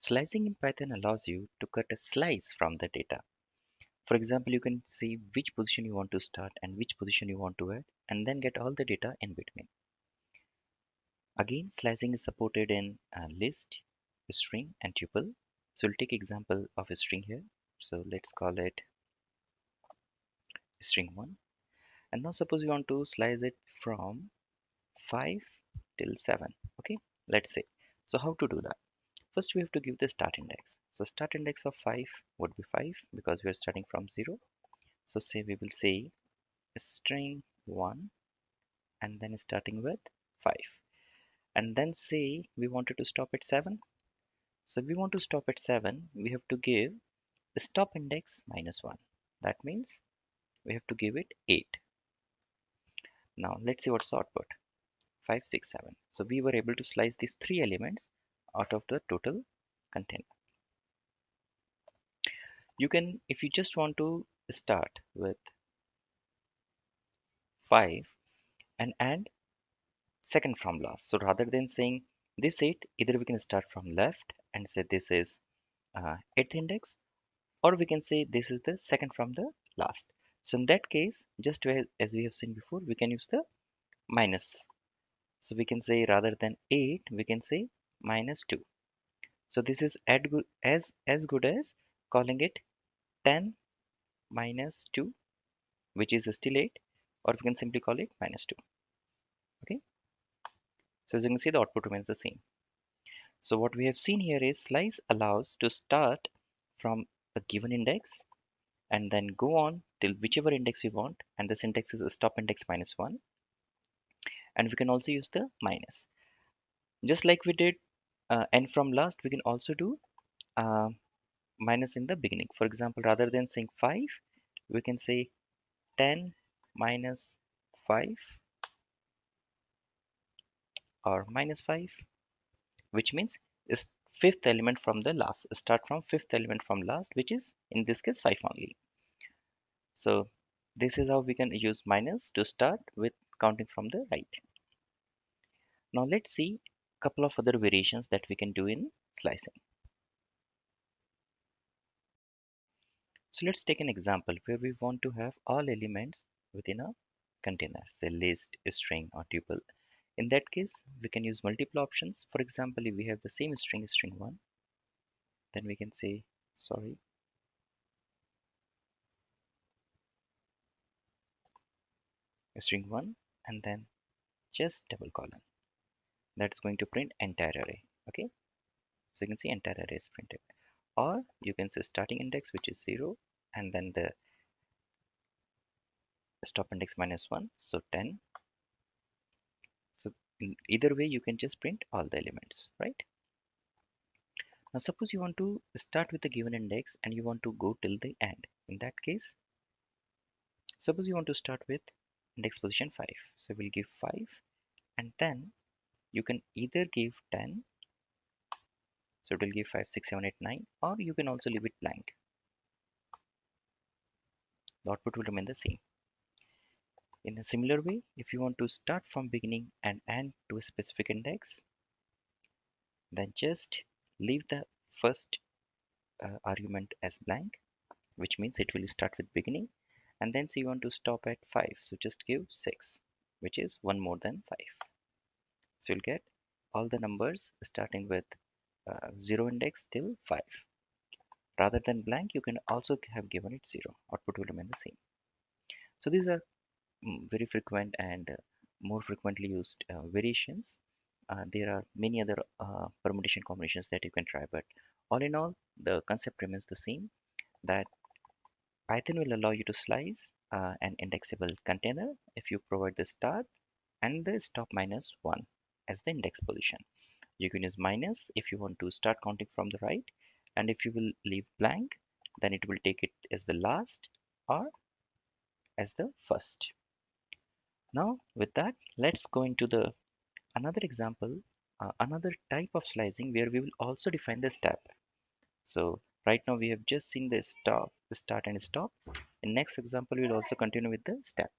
Slicing in Python allows you to cut a slice from the data. For example, you can say which position you want to start and which position you want to add, and then get all the data in between. Again, slicing is supported in list, string, and tuple. So we'll take example of a string here. So let's call it string 1. And now suppose you want to slice it from 5 till 7. Okay, let's say. So how to do that? First, we have to give the start index. So start index of 5 would be 5 because we are starting from 0. So say we will say string 1 and then starting with 5. And then say we wanted to stop at 7. So if we want to stop at 7, we have to give the stop index minus 1. That means we have to give it 8. Now let's see what's the output. 5, 6, 7. So we were able to slice these 3 elements out of the total container. You can, if you just want to start with 5 and add second from last. So rather than saying this 8, either we can start from left and say this is 8th index, or we can say this is the second from the last. So in that case, just as we have seen before, we can use the minus. So we can say rather than 8, we can say minus 2. So this is as good as calling it 10 minus 2, which is still 8, or we can simply call it minus 2. Okay. So as you can see, the output remains the same. So what we have seen here is slice allows to start from a given index and then go on till whichever index we want, and the syntax is stop index minus 1, and we can also use the minus. Just like we did n from last, we can also do uh, minus in the beginning. For example, rather than saying 5, we can say 10 minus 5 or minus 5, which means is fifth element from the last. Start from fifth element from last, which is in this case 5 only. So this is how we can use minus to start with counting from the right. Now let's see a couple of other variations that we can do in slicing. So let's take an example where we want to have all elements within a container, say list, string, or tuple. In that case, we can use multiple options. For example, if we have the same string, string 1, then we can say, sorry, string 1, and then just double colon. That's going to print entire array. Okay, so you can see entire array is printed. Or you can say starting index, which is 0, and then the stop index minus 1, so 10. So in either way, you can just print all the elements, right? Now suppose you want to start with a given index and you want to go till the end. In that case, suppose you want to start with index position 5. So we'll give 5, and then you can either give 10, so it will give 5, 6, 7, 8, 9, or you can also leave it blank. The output will remain the same. In a similar way, if you want to start from beginning and end to a specific index, then just leave the first argument as blank, which means it will start with beginning, and then say you want to stop at 5, so just give 6, which is one more than 5. So you'll get all the numbers starting with 0 index till 5. Rather than blank, you can also have given it 0. Output will remain the same. So these are very frequent and more frequently used variations. There are many other permutation combinations that you can try, but all in all, the concept remains the same, that Python will allow you to slice an indexable container if you provide the start and the stop minus 1 as the index position. You can use minus if you want to start counting from the right, and if you will leave blank, then it will take it as the last or as the first. Now with that, let's go into the another example, another type of slicing where we will also define the step. So right now we have just seen the start and stop. In next example, we'll also continue with the step.